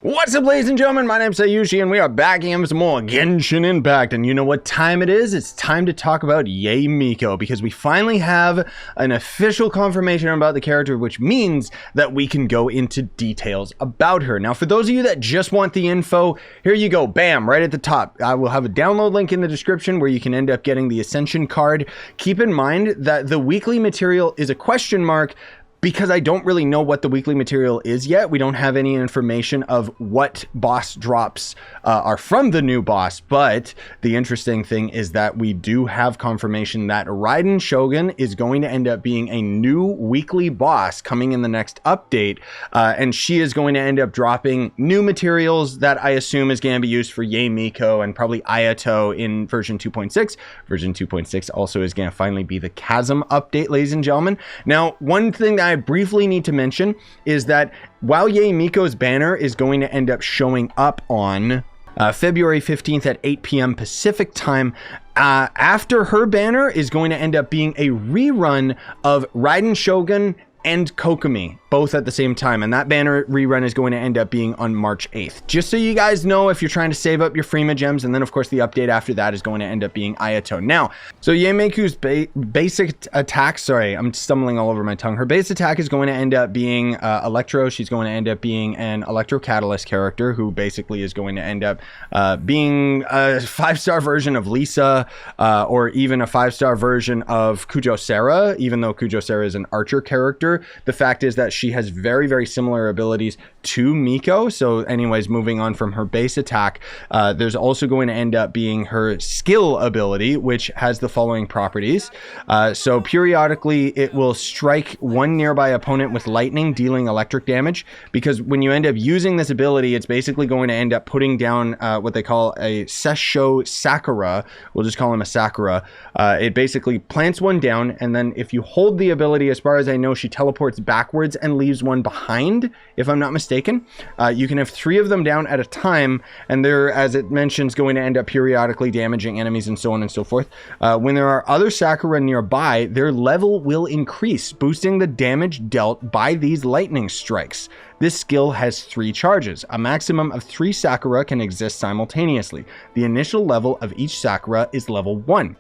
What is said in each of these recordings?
What's up, ladies and gentlemen? My name's Scyushi, and we are back again with some more Genshin Impact. And you know what time it is? It's time to talk about Yae Miko, because we finally have an official confirmation about the character, which means that we can go into details about her. Now, for those of you that just want the info, here you go. Bam, right at the top. I will have a download link in the description where you can end up getting the Ascension card. Keep in mind that the weekly material is a question mark, because I don't really know what the weekly material is yet. We don't have any information of what boss drops are from the new boss, but the interesting thing is that we do have confirmation that Raiden Shogun is going to end up being a new weekly boss coming in the next update, and she is going to end up dropping new materials that I assume is going to be used for Yae Miko and probably Ayato in version 2.6. Version 2.6 also is going to finally be the Chasm update, ladies and gentlemen. Now, one thing that I briefly need to mention is that while Yae Miko's banner is going to end up showing up on February 15th at 8 p.m. Pacific time, after her banner is going to end up being a rerun of Raiden Shogun and Kokomi, both at the same time, and that banner rerun is going to end up being on March 8th. Just so you guys know, if you're trying to save up your Freema gems, and then of course the update after that is going to end up being Ayato. Now, so Yae Miko's basic attack, sorry, I'm stumbling all over my tongue. Her base attack is going to end up being Electro. She's going to end up being an Electro Catalyst character who basically is going to end up being a 5-star version of Lisa, or even a 5-star version of Kujo-Sera, even though Kujo-Sera is an archer character. The fact is that she has very, very similar abilities to Miko. So anyways, moving on from her base attack, there's also going to end up being her skill ability, which has the following properties. So periodically it will strike one nearby opponent with lightning, dealing electric damage, because when you end up using this ability, it's basically going to end up putting down what they call a Sessho Sakura. We'll just call him a Sakura. It basically plants one down, and then if you hold the ability, as far as I know, she teleports backwards and leaves one behind, if I'm not mistaken. You can have 3 of them down at a time, and they're, as it mentions, going to end up periodically damaging enemies and so on and so forth. When there are other Sakura nearby, their level will increase, boosting the damage dealt by these lightning strikes. This skill has 3 charges. A maximum of 3 Sakura can exist simultaneously. The initial level of each Sakura is level 1.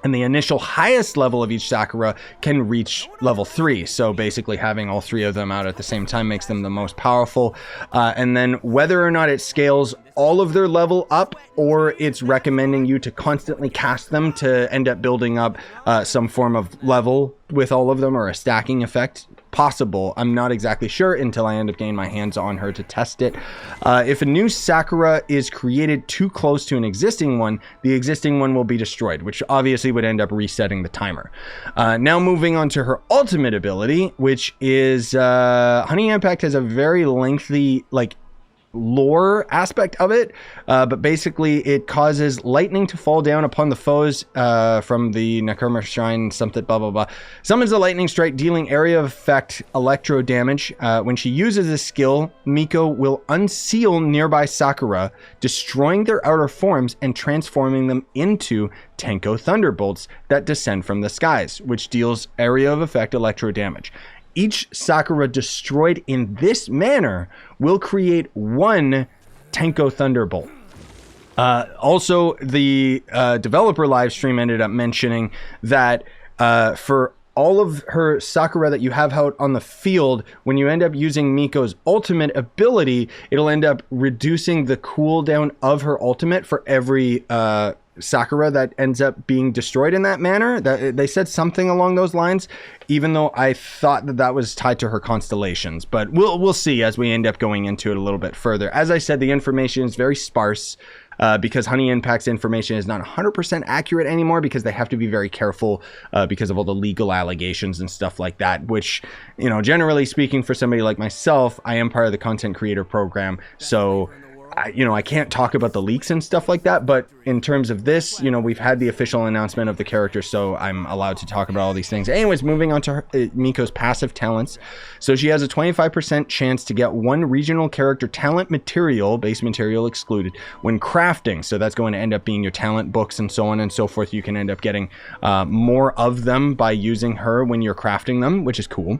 And the initial highest level of each Sakura can reach level 3. So basically having all 3 of them out at the same time makes them the most powerful. And then whether or not it scales all of their level up, or it's recommending you to constantly cast them to end up building up some form of level with all of them, or a stacking effect, possible. I'm not exactly sure until I end up getting my hands on her to test it. If a new Sakura is created too close to an existing one, the existing one will be destroyed, which obviously would end up resetting the timer. Now moving on to her ultimate ability, which is Honey Impact has a very lengthy lore aspect of it, but basically it causes lightning to fall down upon the foes from the Nakamura Shrine, something blah blah blah. Summons a lightning strike, dealing area of effect electro damage. When she uses this skill, Miko will unseal nearby Sakura, destroying their outer forms and transforming them into Tenko Thunderbolts that descend from the skies, which deals area of effect electro damage. Each Sakura destroyed in this manner will create 1 Tenko Thunderbolt. Also, the developer live stream ended up mentioning that for all of her Sakura that you have out on the field, when you end up using Miko's ultimate ability, it'll end up reducing the cooldown of her ultimate for every Sakura that ends up being destroyed in that manner. That they said something along those lines, even though I thought that that was tied to her constellations, but we'll see as we end up going into it a little bit further. As I said, the information is very sparse, because Honey Impact's information is not 100% accurate anymore, because they have to be very careful because of all the legal allegations and stuff like that, which, you know, generally speaking, for somebody like myself, I am part of the content creator program, so I can't talk about the leaks and stuff like that, but in terms of this, we've had the official announcement of the character, so I'm allowed to talk about all these things. Anyways, moving on to her, Miko's passive talents. So she has a 25% chance to get 1 regional character talent material, base material excluded, when crafting. So that's going to end up being your talent books and so on and so forth. You can end up getting more of them by using her when you're crafting them, which is cool.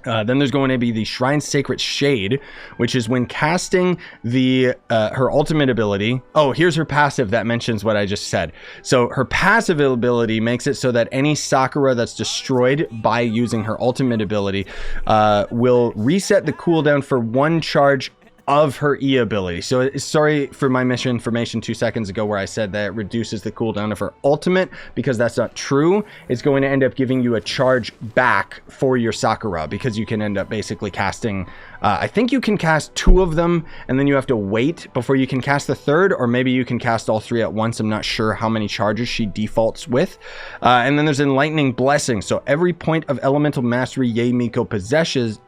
Then there's going to be the Shrine's Sacred Shade, which is when casting the her ultimate ability. Oh, here's her passive that mentions what I just said. So her passive ability makes it so that any Sakura that's destroyed by using her ultimate ability will reset the cooldown for 1 charge of her E ability. So sorry for my misinformation 2 seconds ago where I said that it reduces the cooldown of her ultimate, because that's not true. It's going to end up giving you a charge back for your Sakura, because you can end up basically casting I think you can cast 2 of them and then you have to wait before you can cast the 3rd, or maybe you can cast all 3 at once. I'm not sure how many charges she defaults with. And then there's Enlightening Blessing. So every point of elemental mastery Yae Miko possesses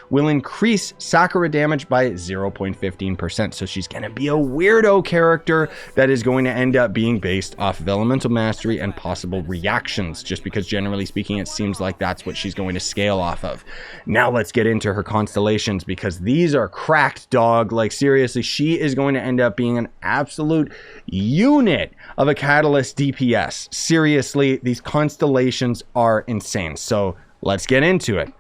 will increase Sakura damage by 0.15%. So she's going to be a weirdo character that is going to end up being based off of elemental mastery and possible reactions, just because generally speaking it seems like that's what she's going to scale off of. Now let's get into her constellation, because these are cracked, dog. Like seriously, she is going to end up being an absolute unit of a catalyst DPS. Seriously, these constellations are insane. So let's get into it.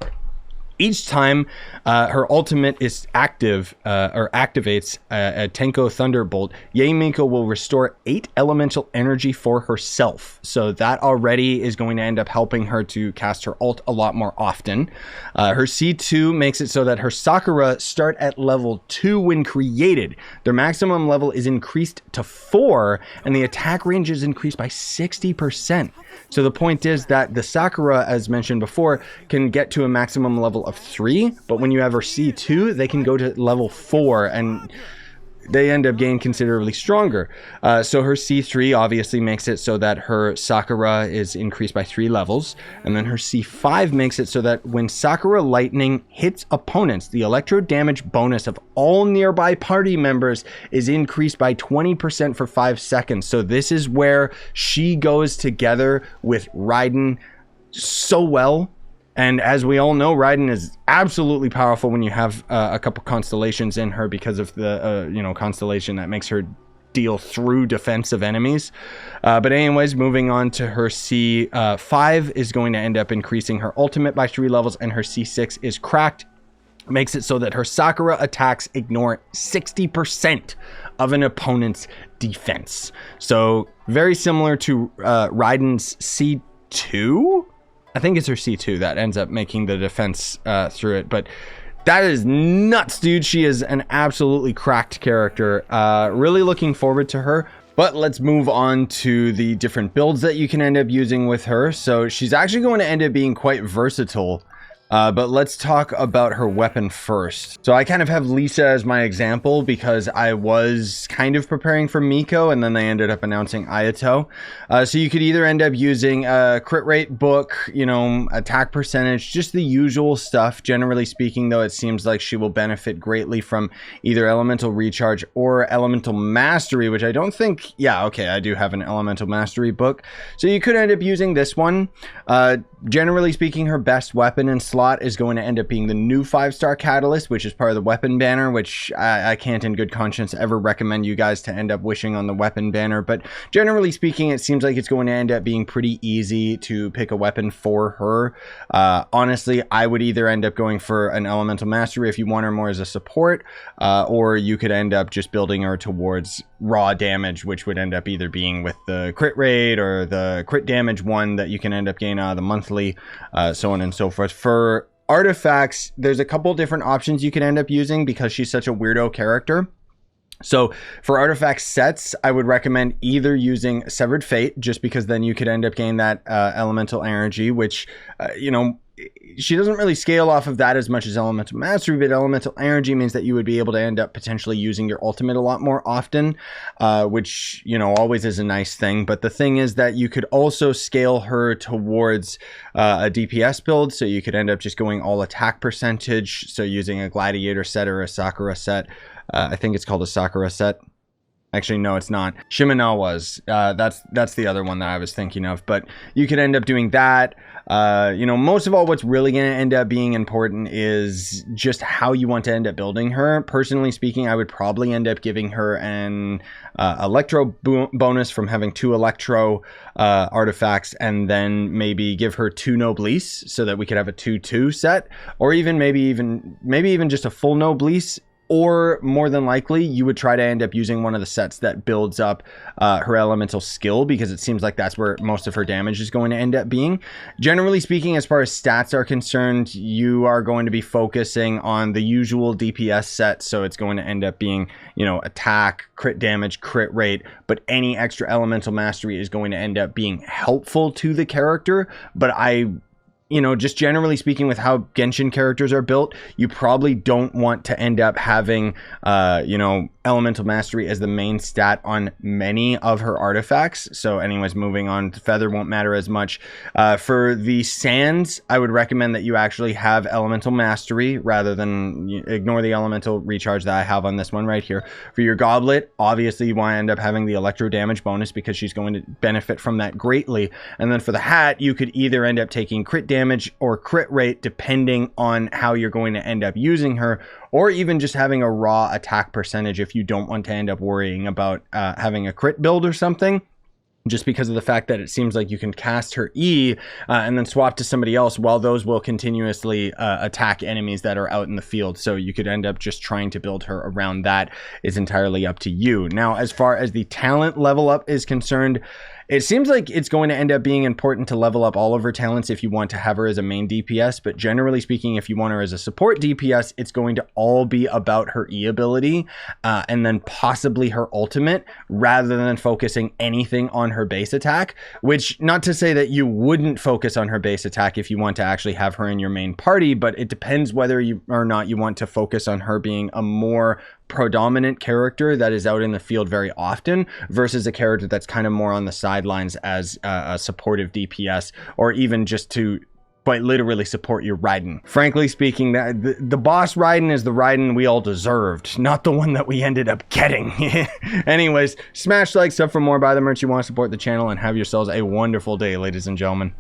Each time her ultimate is active or activates a Tenko Thunderbolt, Yae Miko will restore 8 elemental energy for herself. So that already is going to end up helping her to cast her ult a lot more often. Her C2 makes it so that her Sakura start at level 2 when created. Their maximum level is increased to 4, and the attack range is increased by 60%. So the point is that the Sakura, as mentioned before, can get to a maximum level of 3, but when you have her C2, they can go to level 4, and they end up getting considerably stronger. So her C3 obviously makes it so that her Sakura is increased by 3 levels, and then her C5 makes it so that when Sakura Lightning hits opponents, the electro damage bonus of all nearby party members is increased by 20% for 5 seconds. So this is where she goes together with Raiden so well. And as we all know, Raiden is absolutely powerful when you have a couple constellations in her, because of the constellation that makes her deal through defensive enemies. But anyways, moving on to her C5 is going to end up increasing her ultimate by 3 levels, and her C6 is cracked. Makes it so that her Sakura attacks ignore 60% of an opponent's defense. So very similar to Raiden's C2. I think it's her C2 that ends up making the defense through it, but that is nuts, dude. She is an absolutely cracked character. Really looking forward to her. But let's move on to the different builds that you can end up using with her. So she's actually going to end up being quite versatile. But let's talk about her weapon first. So I kind of have Lisa as my example because I was kind of preparing for Miko, and then they ended up announcing Ayato. So you could either end up using a crit rate book, attack percentage, just the usual stuff. Generally speaking, though, it seems like she will benefit greatly from either elemental recharge or elemental mastery, which I don't think, yeah, okay, I do have an elemental mastery book. So you could end up using this one. Generally speaking, her best weapon and slot is going to end up being the new 5-star Catalyst, which is part of the weapon banner, which I can't in good conscience ever recommend you guys to end up wishing on the weapon banner. But generally speaking, it seems like it's going to end up being pretty easy to pick a weapon for her. Honestly, I would either end up going for an elemental mastery if you want her more as a support, or you could end up just building her towards raw damage, which would end up either being with the crit rate or the crit damage one that you can end up getting out of the monthly, so on and so forth. For artifacts, there's a couple different options you can end up using because she's such a weirdo character. So for artifact sets, I would recommend either using Severed Fate, just because then you could end up getting that elemental energy, which, she doesn't really scale off of that as much as elemental mastery, but elemental energy means that you would be able to end up potentially using your ultimate a lot more often, which, always is a nice thing. But the thing is that you could also scale her towards a DPS build, so you could end up just going all attack percentage, so using a gladiator set or a Sakura set. I think it's called a Sakura set. Actually, no, it's not. Shimenawa's. That's the other one that I was thinking of. But you could end up doing that. You know, most of all, what's really going to end up being important is just how you want to end up building her. Personally speaking, I would probably end up giving her an electro bonus from having 2 electro artifacts, and then maybe give her 2 noblesse so that we could have a 2/2 set, or even maybe even just a full noblesse. Or more than likely, you would try to end up using one of the sets that builds up her elemental skill, because it seems like that's where most of her damage is going to end up being. Generally speaking, as far as stats are concerned, you are going to be focusing on the usual DPS set. So it's going to end up being, you know, attack, crit damage, crit rate, but any extra elemental mastery is going to end up being helpful to the character. But you know, just generally speaking, with how Genshin characters are built, you probably don't want to end up having, you know, elemental mastery as the main stat on many of her artifacts. So anyways, moving on, feather won't matter as much. For the sands, I would recommend that you actually have elemental mastery rather than ignore the elemental recharge that I have on this one right here. For your goblet, obviously you want to end up having the electro damage bonus, because she's going to benefit from that greatly. And then for the hat, you could either end up taking crit damage or crit rate, depending on how you're going to end up using her, or even just having a raw attack percentage if you don't want to end up worrying about having a crit build or something, just because of the fact that it seems like you can cast her E and then swap to somebody else, while those will continuously attack enemies that are out in the field. So you could end up just trying to build her around that. Is entirely up to you. Now, as far as the talent level up is concerned, it seems like it's going to end up being important to level up all of her talents if you want to have her as a main DPS. But generally speaking, if you want her as a support DPS, it's going to all be about her E ability and then possibly her ultimate, rather than focusing anything on her base attack. Which, not to say that you wouldn't focus on her base attack if you want to actually have her in your main party, but it depends whether you or not you want to focus on her being a more predominant character that is out in the field very often, versus a character that's kind of more on the sidelines as a supportive DPS, or even just to quite literally support your Raiden. Frankly speaking, the boss Raiden is the Raiden we all deserved, not the one that we ended up getting. Anyways, smash like, sub for more, buy the merch you want, support the channel, and have yourselves a wonderful day, ladies and gentlemen.